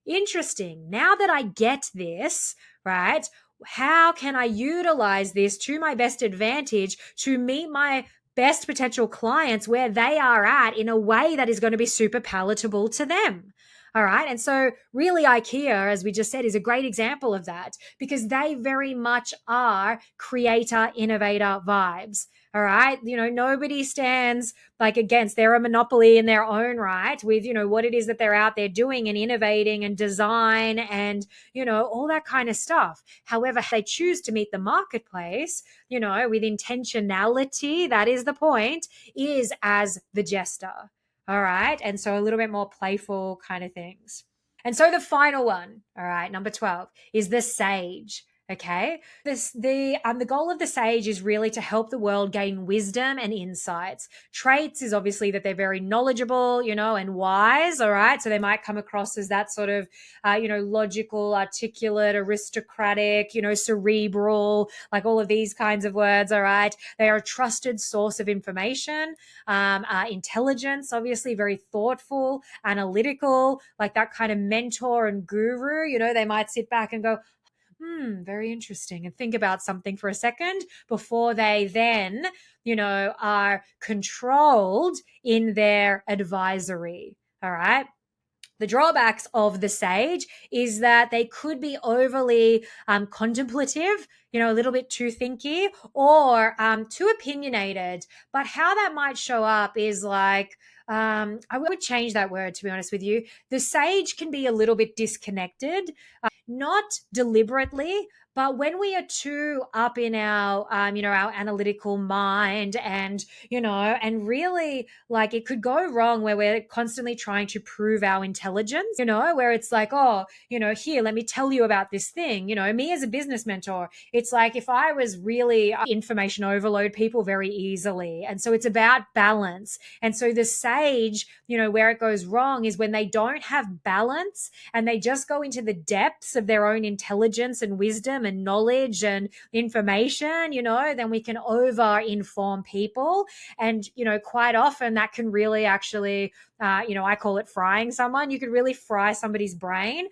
interesting. Now that I get this, right? How can I utilize this to my best advantage to meet my best potential clients where they are at in a way that is going to be super palatable to them? All right. And so really IKEA, as we just said, is a great example of that, because they very much are creator, innovator vibes. All right. Nobody stands like against, they're a monopoly in their own right with, what it is that they're out there doing and innovating and design and, all that kind of stuff. However, they choose to meet the marketplace, with intentionality. That is the point, is as the jester. All right. And so a little bit more playful kind of things. And so the final one, all right, number 12, is the sage. Okay. The goal of the sage is really to help the world gain wisdom and insights. Traits is obviously that they're very knowledgeable, and wise. All right. So they might come across as that sort of, logical, articulate, aristocratic, cerebral, like all of these kinds of words. All right. They are a trusted source of information, intelligence, obviously very thoughtful, analytical, like that kind of mentor and guru. They might sit back and go, very interesting, and think about something for a second before they then, are controlled in their advisory. All right. The drawbacks of the sage is that they could be overly contemplative, a little bit too thinky, or too opinionated. But how that might show up is like, I would change that word, to be honest with you. The sage can be a little bit disconnected, not deliberately, but when we are too up in our, our analytical mind and, and really like it could go wrong where we're constantly trying to prove our intelligence, where it's like, oh, here, let me tell you about this thing. Me as a business mentor, it's like if I was really information overload people very easily. And so it's about balance. And so the sage, where it goes wrong is when they don't have balance and they just go into the depths of their own intelligence and wisdom and knowledge and information, then we can over inform people. And, quite often that can really actually, I call it frying someone. You could really fry somebody's brain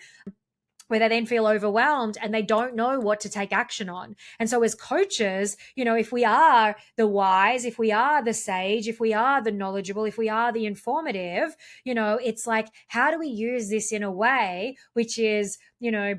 where they then feel overwhelmed and they don't know what to take action on. And so as coaches, if we are the wise, if we are the sage, if we are the knowledgeable, if we are the informative, it's like, how do we use this in a way which is,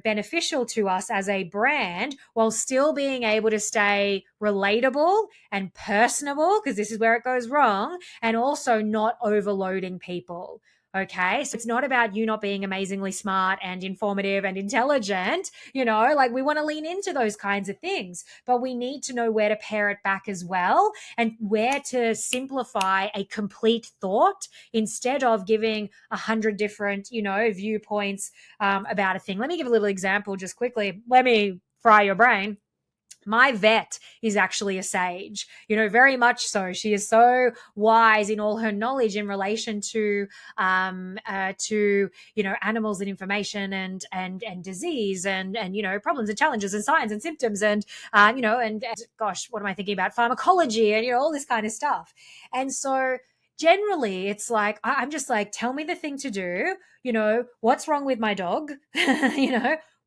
beneficial to us as a brand while still being able to stay relatable and personable, because this is where it goes wrong, and also not overloading people. Okay. So it's not about you not being amazingly smart and informative and intelligent, like we want to lean into those kinds of things, but we need to know where to pare it back as well and where to simplify a complete thought instead of giving 100 different, viewpoints about a thing. Let me give a little example just quickly. Let me fry your brain. My vet is actually a sage, very much so. She is so wise in all her knowledge in relation to animals and information and disease and problems and challenges and signs and symptoms and gosh, what am I thinking about? Pharmacology and, all this kind of stuff. And so generally it's like, I'm just like, tell me the thing to do, what's wrong with my dog?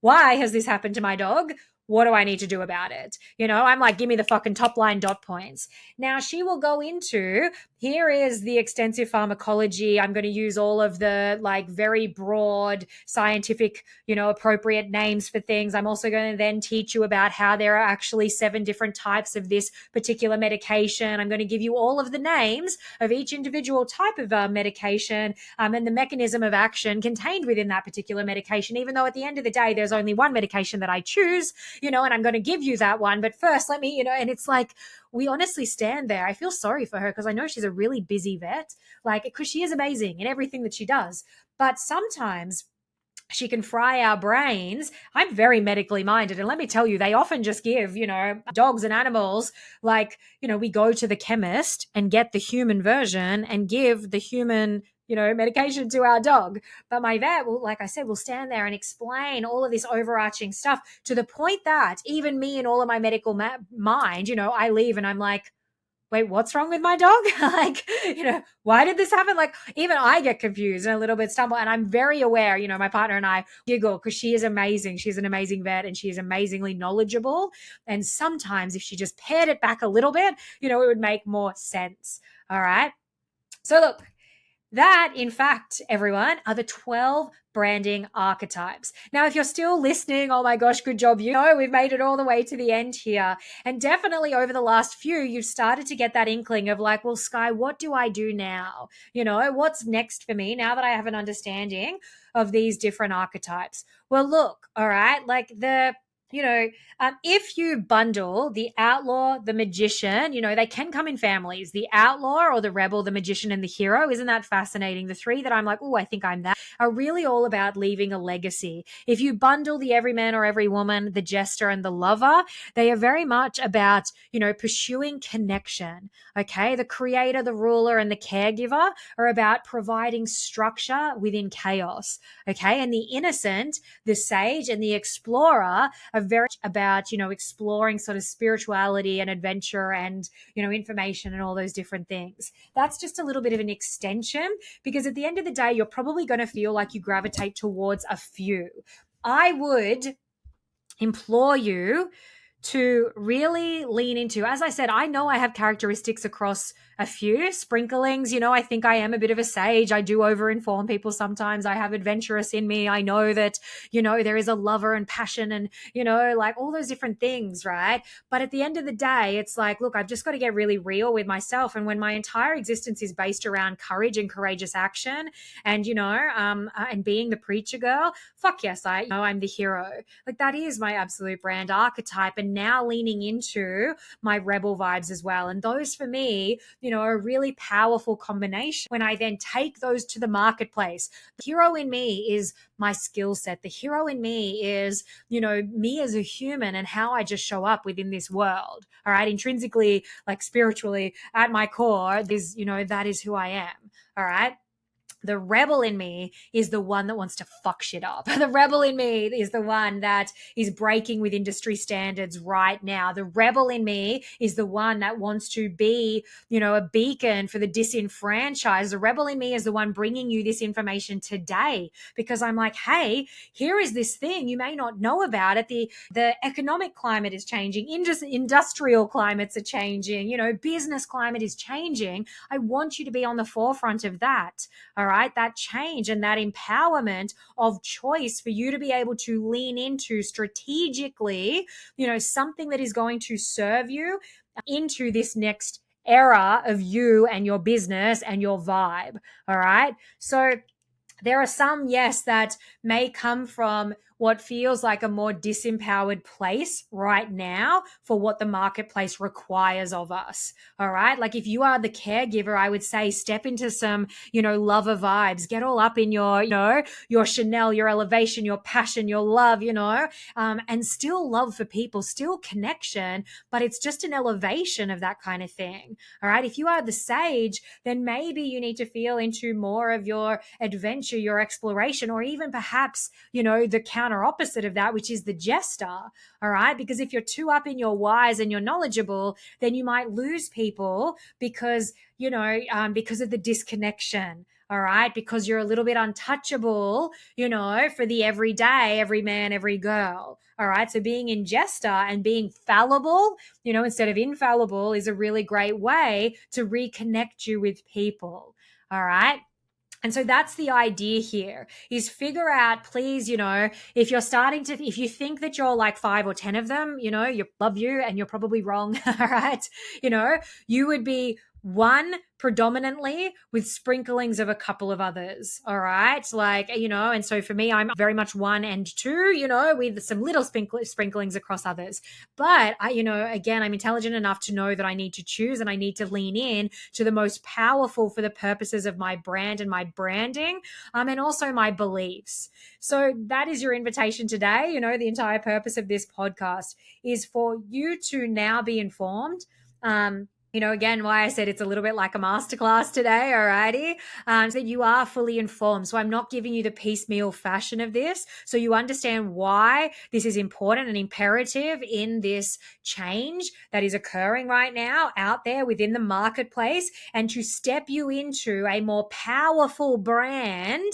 Why has this happened to my dog? What do I need to do about it? I'm like, give me the fucking top line dot points. Now she will go into, here is the extensive pharmacology. I'm going to use all of the like very broad scientific, appropriate names for things. I'm also going to then teach you about how there are actually 7 different types of this particular medication. I'm going to give you all of the names of each individual type of medication and the mechanism of action contained within that particular medication, even though at the end of the day, there's only one medication that I choose, and I'm going to give you that one. But first, let me, and it's like, we honestly stand there. I feel sorry for her because I know she's a really busy vet, like, because she is amazing in everything that she does. But sometimes she can fry our brains. I'm very medically minded. And let me tell you, they often just give, dogs and animals, like, we go to the chemist and get the human version and give the human medication to our dog. But my vet will, like I said, will stand there and explain all of this overarching stuff to the point that even me and all of my medical mind, I leave and I'm like, wait, what's wrong with my dog? Like, why did this happen? Like, even I get confused and a little bit stumble. And I'm very aware, my partner and I giggle because she is amazing. She's an amazing vet and she is amazingly knowledgeable. And sometimes if she just pared it back a little bit, it would make more sense. All right. So look, that, in fact, everyone, are the 12 branding archetypes. Now, if you're still listening, oh my gosh, good job. We've made it all the way to the end here. And definitely over the last few, you've started to get that inkling of like, well, Sky, what do I do now? What's next for me now that I have an understanding of these different archetypes? Well, look, all right, like if you bundle the outlaw, the magician, they can come in families, the outlaw or the rebel, the magician and the hero. Isn't that fascinating? The 3 that I'm like, oh, I think I'm that, are really all about leaving a legacy. If you bundle the everyman or every woman, the jester and the lover, they are very much about, pursuing connection. Okay. The creator, the ruler and the caregiver are about providing structure within chaos. Okay. And the innocent, the sage and the explorer are very about, exploring sort of spirituality and adventure and, information and all those different things. That's just a little bit of an extension because at the end of the day, you're probably going to feel like you gravitate towards a few. I would implore you to really lean into, as I said, I know I have characteristics across a few sprinklings. I think I am a bit of a sage. I do over-inform people sometimes. I have adventurous in me. I know that, there is a lover and passion and, like all those different things, right? But at the end of the day, it's like, look, I've just got to get really real with myself. And when my entire existence is based around courage and courageous action and, and being the preacher girl, fuck yes, I'm the hero. Like that is my absolute brand archetype. And now leaning into my rebel vibes as well. And those for me, are a really powerful combination. When I then take those to the marketplace, the hero in me is my skill set. The hero in me is, me as a human and how I just show up within this world. All right. Intrinsically, like spiritually at my core, that is who I am. All right. The rebel in me is the one that wants to fuck shit up. The rebel in me is the one that is breaking with industry standards right now. The rebel in me is the one that wants to be, a beacon for the disenfranchised. The rebel in me is the one bringing you this information today because I'm like, hey, here is this thing you may not know about it. The economic climate is changing. Industrial climates are changing. Business climate is changing. I want you to be on the forefront of that. All right, that change and that empowerment of choice for you to be able to lean into strategically, something that is going to serve you into this next era of you and your business and your vibe. All right. So there are some, yes, that may come from what feels like a more disempowered place right now for what the marketplace requires of us. All right. Like if you are the caregiver, I would say step into some, lover vibes, get all up in your, your Chanel, your elevation, your passion, your love, and still love for people, still connection, but it's just an elevation of that kind of thing. All right. If you are the sage, then maybe you need to feel into more of your adventure, your exploration, or even perhaps, the counter opposite of that, which is the jester. All right. Because if you're too up in your whys and you're knowledgeable, then you might lose people because, because of the disconnection. All right. Because you're a little bit untouchable, for the everyday, every man, every girl. All right. So being in jester and being fallible, instead of infallible is a really great way to reconnect you with people. All right. And so that's the idea here is figure out, please, if you think that you're like 5 or 10 of them, you love you and you're probably wrong. All right. You would be one predominantly with sprinklings of a couple of others. All right. Like, and so for me, I'm very much 1 and 2, with some little sprinklings across others. But again, I'm intelligent enough to know that I need to choose and I need to lean in to the most powerful for the purposes of my brand and my branding, and also my beliefs. So that is your invitation today. The entire purpose of this podcast is for you to now be informed. Again, why I said it's a little bit like a masterclass today, alrighty? So you are fully informed. So I'm not giving you the piecemeal fashion of this. So you understand why this is important and imperative in this change that is occurring right now out there within the marketplace, and to step you into a more powerful brand,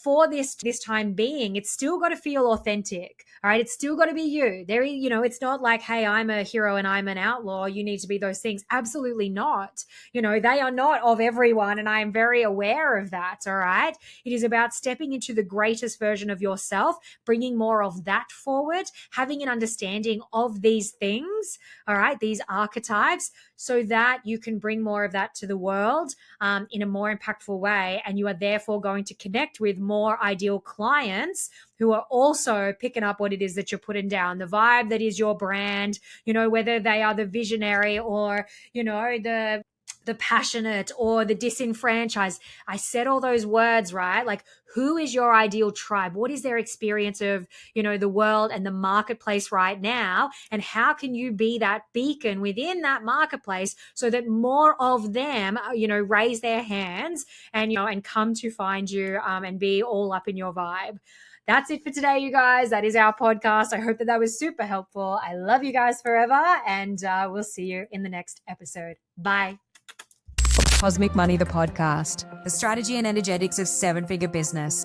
for this time being. It's still got to feel authentic. All right. It's still got to be you. It's not like, hey, I'm a hero and I'm an outlaw. You need to be those things. Absolutely not. They are not of everyone. And I am very aware of that. All right. It is about stepping into the greatest version of yourself, bringing more of that forward, having an understanding of these things. All right. These archetypes, so that you can bring more of that to the world in a more impactful way. And you are therefore going to connect with more ideal clients who are also picking up what it is that you're putting down, the vibe that is your brand, whether they are the visionary or, the passionate or the disenfranchised. I said all those words, right? Like, who is your ideal tribe? What is their experience of, the world and the marketplace right now? And how can you be that beacon within that marketplace so that more of them, raise their hands and come to find you and be all up in your vibe? That's it for today, you guys. That is our podcast. I hope that was super helpful. I love you guys forever, and we'll see you in the next episode. Bye. Cosmic Money, the podcast, the strategy and energetics of 7-figure business.